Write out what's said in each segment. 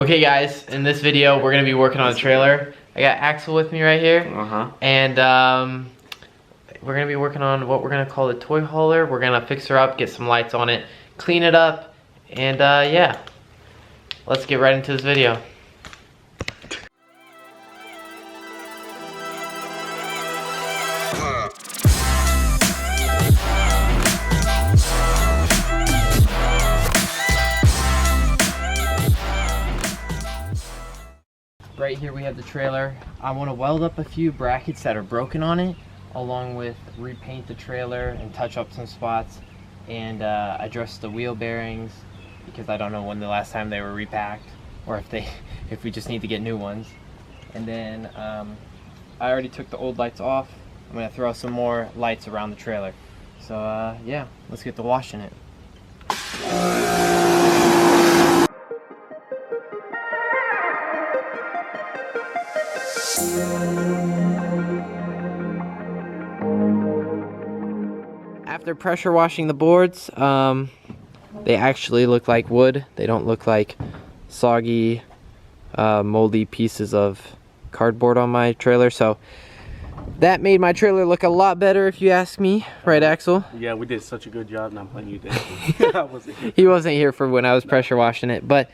Okay guys, in this video we're going to be working on a trailer. I got Axel with me right here. And we're going to be working on what we're going to call the toy hauler. We're going to fix her up, get some lights on it, clean it up, and yeah. Let's get right into this video. Right here we have the trailer. I want to weld up a few brackets that are broken on it, along with repaint the trailer and touch up some spots, and address the wheel bearings, because I don't know when the last time they were repacked, or if we just need to get new ones. And then I already took the old lights off. I'm gonna throw some more lights around the trailer. So yeah, let's get to washing it. After pressure washing the boards, they actually look like wood. They don't look like soggy, moldy pieces of cardboard on my trailer. So that made my trailer look a lot better, if you ask me. Right, Axel? Yeah, we did such a good job. Not playing you did. He wasn't here for when I was pressure washing it, but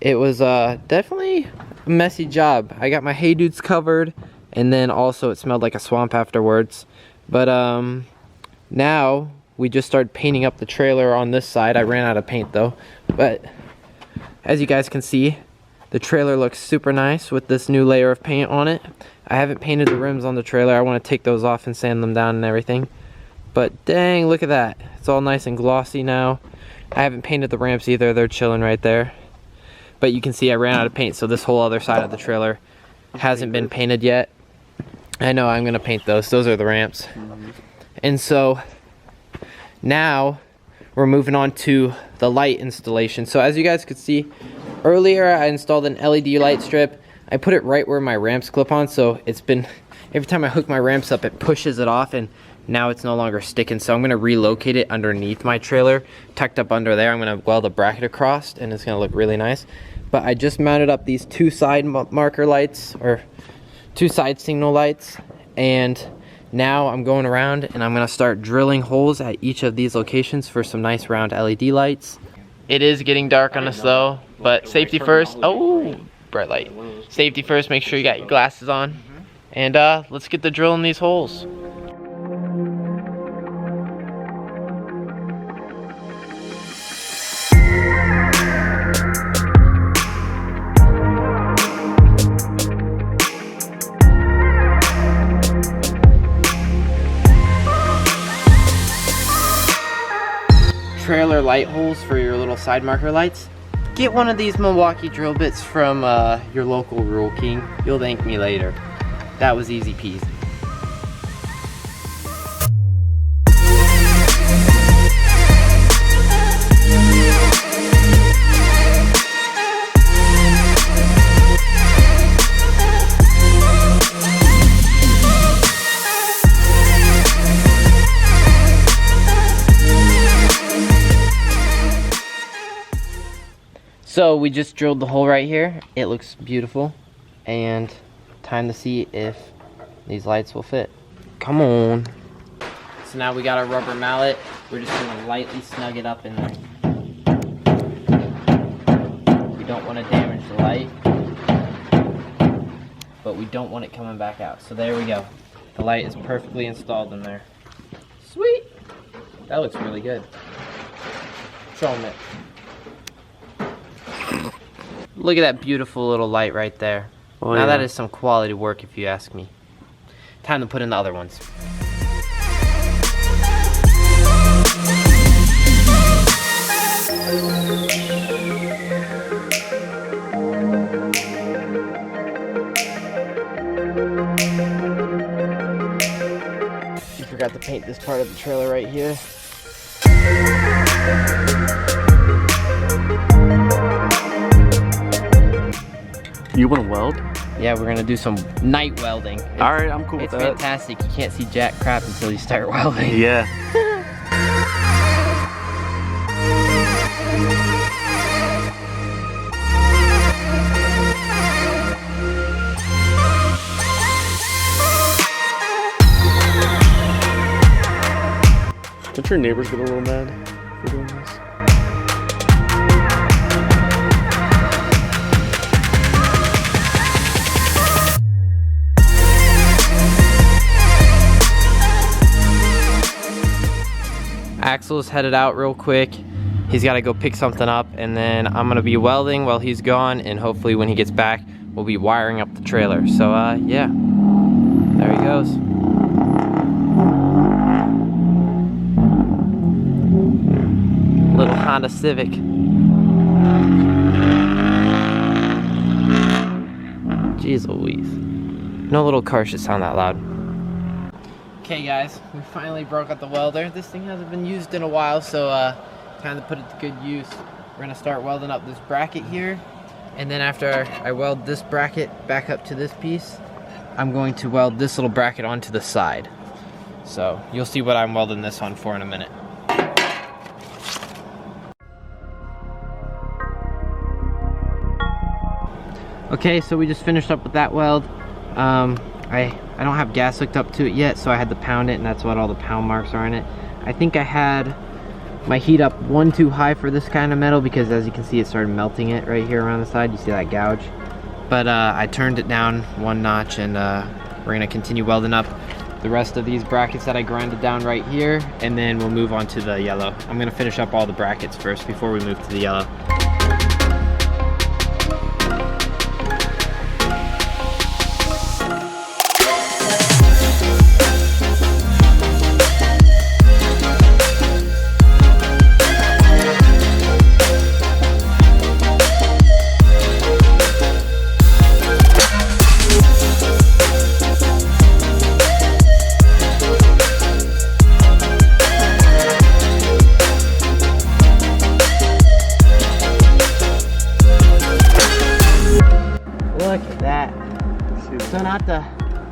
it was definitely a messy job. I got my Hey Dudes covered, and then also it smelled like a swamp afterwards. But now we just started painting up the trailer on this side. I ran out of paint though, but as you guys can see, the trailer looks super nice with this new layer of paint on it. I haven't painted the rims on the trailer. I want to take those off and sand them down and everything, but dang, look at that. It's all nice and glossy now. I haven't painted the ramps either. They're chilling right there, but you can see I ran out of paint, so this whole other side of the trailer hasn't been painted yet. I know, I'm gonna paint those. Those are the ramps. And so now we're moving on to the light installation. So as you guys could see earlier, I installed an LED light strip. I put it right where my ramps clip on, so it's been, every time I hook my ramps up, it pushes it off, and now it's no longer sticking. So I'm gonna relocate it underneath my trailer, tucked up under there. I'm gonna weld a bracket across, and it's gonna look really nice. But I just mounted up these two side marker lights, or two side signal lights, and now I'm going around and I'm gonna start drilling holes at each of these locations for some nice round LED lights. It is getting dark on us though, but safety first. Oh, bright light. Safety first, make sure you got your glasses on. And let's get to drilling these holes. Trailer light holes for your little side marker lights. Get one of these Milwaukee drill bits from your local Rural King. You'll thank me later. That was easy peasy. So we just drilled the hole right here. It looks beautiful, and time to see if these lights will fit. Come on. So now we got our rubber mallet. We're just gonna lightly snug it up in there. We don't want to damage the light, but we don't want it coming back out. So there we go. The light is perfectly installed in there. Sweet. That looks really good. Show them it. Look at that beautiful little light right there. Oh, now that is some quality work, if you ask me. Time to put in the other ones. You forgot to paint this part of the trailer right here. You want to weld? Yeah, we're gonna do some night welding. Alright, I'm cool with that. It's fantastic. You can't see jack crap until you start welding. Yeah. Won't your neighbors get a little mad for doing this? Axel's headed out real quick. He's got to go pick something up, and then I'm going to be welding while he's gone, and hopefully when he gets back, we'll be wiring up the trailer. So, yeah. There he goes. Little Honda Civic. Jeez Louise. No little car should sound that loud. Okay guys, we finally broke out the welder. This thing hasn't been used in a while, so kind of put it to good use. We're gonna start welding up this bracket here, and then after I weld this bracket back up to this piece, I'm going to weld this little bracket onto the side. So you'll see what I'm welding this on for in a minute. Okay, so we just finished up with that weld. I don't have gas hooked up to it yet, so I had to pound it, and that's what all the pound marks are in it. I think I had my heat up one too high for this kind of metal, because as you can see, it started melting it right here around the side. You see that gouge? But I turned it down one notch, and we're gonna continue welding up the rest of these brackets that I grinded down right here, and then we'll move on to the yellow. I'm gonna finish up all the brackets first before we move to the yellow. Look at that. So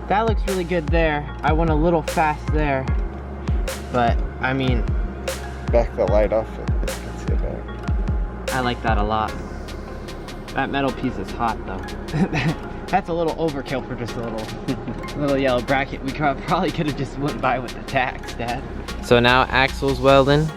that looks really good there. I went a little fast there, but I mean, back the light off it. You can see it back. I like that a lot. That metal piece is hot though. That's a little overkill for just a little yellow bracket. We probably could have just went by with the tacks, Dad. So now Axel's welding.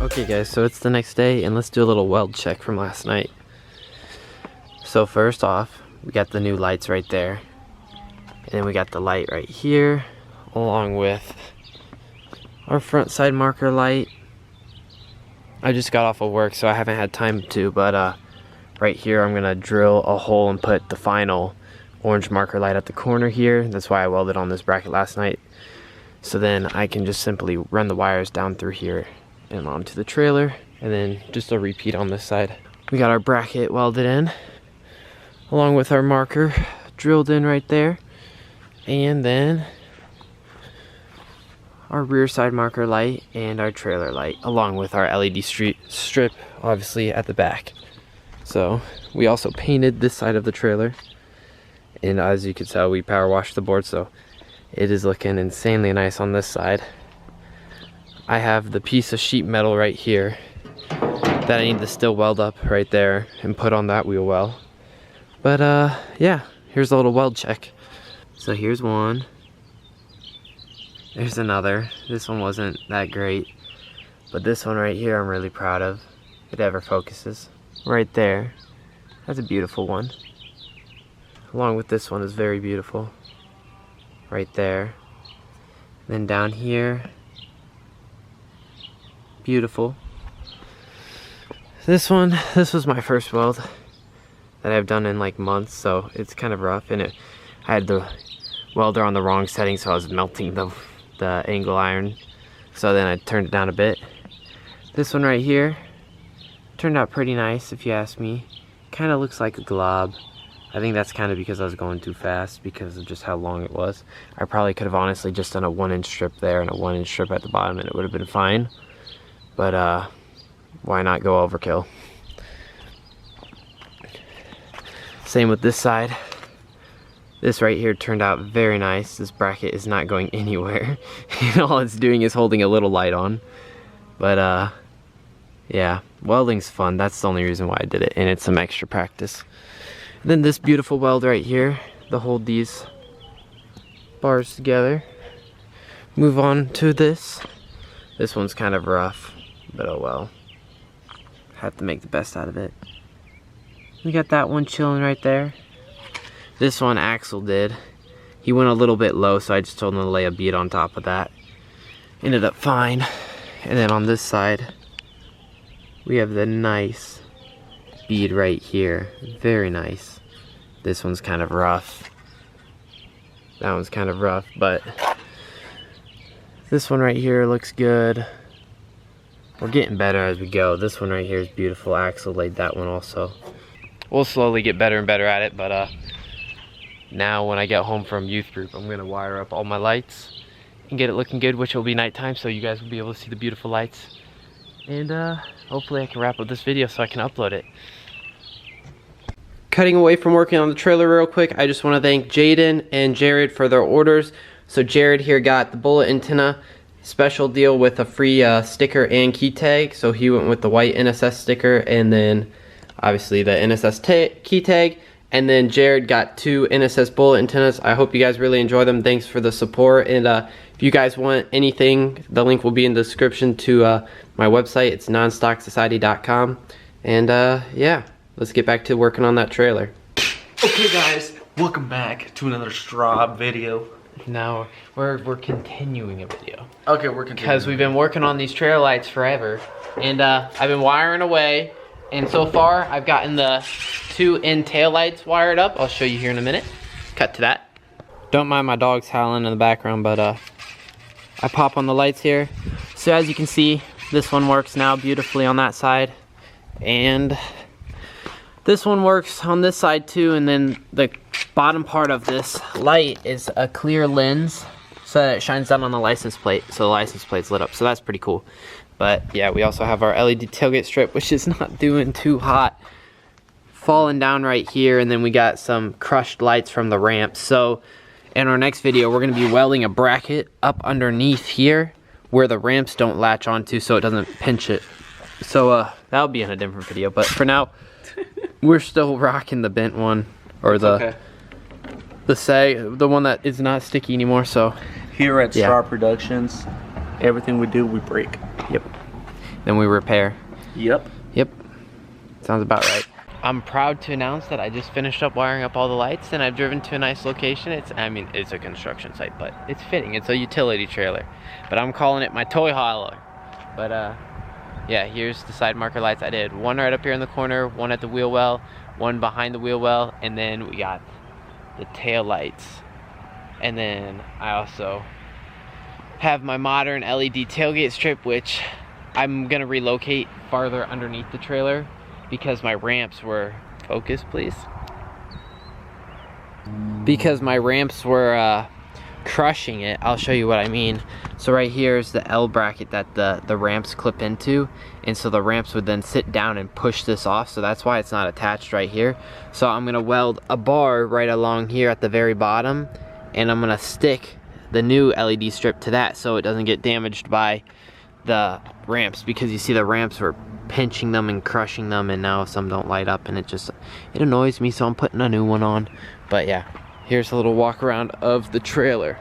Okay guys, so it's the next day, and let's do a little weld check from last night. So first off, we got the new lights right there, and then we got the light right here, along with our front side marker light. I just got off of work, so I haven't had time to, but right here I'm gonna drill a hole and put the final orange marker light at the corner here. That's why I welded on this bracket last night. So then I can just simply run the wires down through here and onto the trailer, and then just a repeat on this side. We got our bracket welded in, along with our marker drilled in right there, and then our rear side marker light and our trailer light, along with our LED strip obviously at the back. So we also painted this side of the trailer, and as you can tell, we power washed the board, so it is looking insanely nice on this side. I have the piece of sheet metal right here that I need to still weld up right there and put on that wheel well. But yeah, here's a little weld check. So here's one. There's another. This one wasn't that great, but this one right here I'm really proud of. It ever focuses. Right there. That's a beautiful one. Along with this one is very beautiful. Right there. Then down here, beautiful. This was my first weld that I've done in like months, so it's kind of rough, and I had the welder on the wrong setting, so I was melting the angle iron, so then I turned it down a bit. This one right here turned out pretty nice, if you ask me. Kind of looks like a glob. I think that's kind of because I was going too fast because of just how long it was. I probably could have honestly just done a 1-inch strip there and a 1-inch strip at the bottom, and it would have been fine. But why not go overkill? Same with this side. This right here turned out very nice. This bracket is not going anywhere. And all it's doing is holding a little light on. But yeah, welding's fun. That's the only reason why I did it, and it's some extra practice. And then this beautiful weld right here to hold these bars together. Move on to this. This one's kind of rough, but oh well. Have to make the best out of it. We got that one chilling right there. This one Axel did. He went a little bit low, so I just told him to lay a bead on top of that. Ended up fine. And then on this side, we have the nice bead right here. Very nice. This one's kind of rough. That one's kind of rough, but this one right here looks good. We're getting better as we go. This one right here is beautiful. Axel laid that one also. We'll slowly get better and better at it, but now when I get home from youth group, I'm gonna wire up all my lights and get it looking good, which will be nighttime, so you guys will be able to see the beautiful lights. And hopefully I can wrap up this video so I can upload it. Cutting away from working on the trailer real quick, I just want to thank Jaden and Jared for their orders. So Jared here got the bullet antenna special deal with a free sticker and key tag. So he went with the white NSS sticker and then obviously the NSS key tag. And then Jared got 2 NSS bullet antennas. I hope you guys really enjoy them. Thanks for the support. And if you guys want anything, the link will be in the description to my website. It's nonstocksociety.com. And yeah, let's get back to working on that trailer. Okay guys, welcome back to another Straub video. Now we're continuing a video. Okay, we're continuing. Because we've been working on these trailer lights forever. And I've been wiring away. And so far, I've gotten the 2 end tail lights wired up. I'll show you here in a minute. Cut to that. Don't mind my dogs howling in the background, but I pop on the lights here. So as you can see, this one works now beautifully on that side. And this one works on this side too. And then the bottom part of this light is a clear lens so that it shines down on the license plate. So the license plate's lit up. So that's pretty cool. But yeah, we also have our LED tailgate strip, which is not doing too hot. Falling down right here, and then we got some crushed lights from the ramp. So in our next video, we're gonna be welding a bracket up underneath here where the ramps don't latch onto so it doesn't pinch it. So that'll be in a different video, but for now, we're still rocking the bent one, or the the one that is not sticky anymore, so. Here at Straub Productions, everything we do, we break. Yep. Then we repair. Yep. Yep. Sounds about right. I'm proud to announce that I just finished up wiring up all the lights and I've driven to a nice location. I mean, it's a construction site, but it's fitting. It's a utility trailer. But I'm calling it my toy hauler. But yeah, here's the side marker lights. I did one right up here in the corner, one at the wheel well, one behind the wheel well, and then we got the tail lights. And then I also have my modern LED tailgate strip, which I'm gonna relocate farther underneath the trailer because my ramps were, focus please, because my ramps were crushing it. I'll show you what I mean. So right here is the L bracket that the ramps clip into, and so the ramps would then sit down and push this off, so that's why it's not attached right here. So I'm gonna weld a bar right along here at the very bottom, and I'm gonna stick the new LED strip to that so it doesn't get damaged by the ramps, because you see the ramps were pinching them and crushing them, and now some don't light up, and it annoys me, so I'm putting a new one on. But yeah, here's a little walk around of the trailer.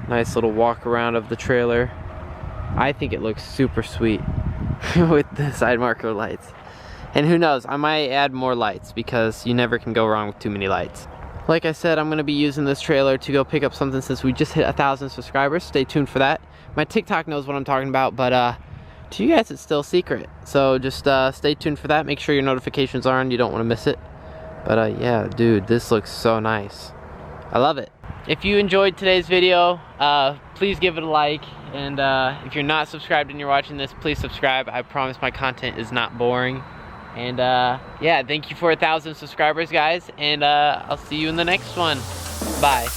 Nice little walk around of the trailer. I think it looks super sweet with the side marker lights. And who knows, I might add more lights because you never can go wrong with too many lights. Like I said, I'm gonna be using this trailer to go pick up something since we just hit 1,000 subscribers. Stay tuned for that. My TikTok knows what I'm talking about, but to you guys it's still secret. So just stay tuned for that. Make sure your notifications are on, you don't wanna miss it. But yeah, dude, this looks so nice. I love it. If you enjoyed today's video, please give it a like. And if you're not subscribed and you're watching this, please subscribe. I promise my content is not boring. And yeah, thank you for 1,000 subscribers, guys, and I'll see you in the next one. Bye.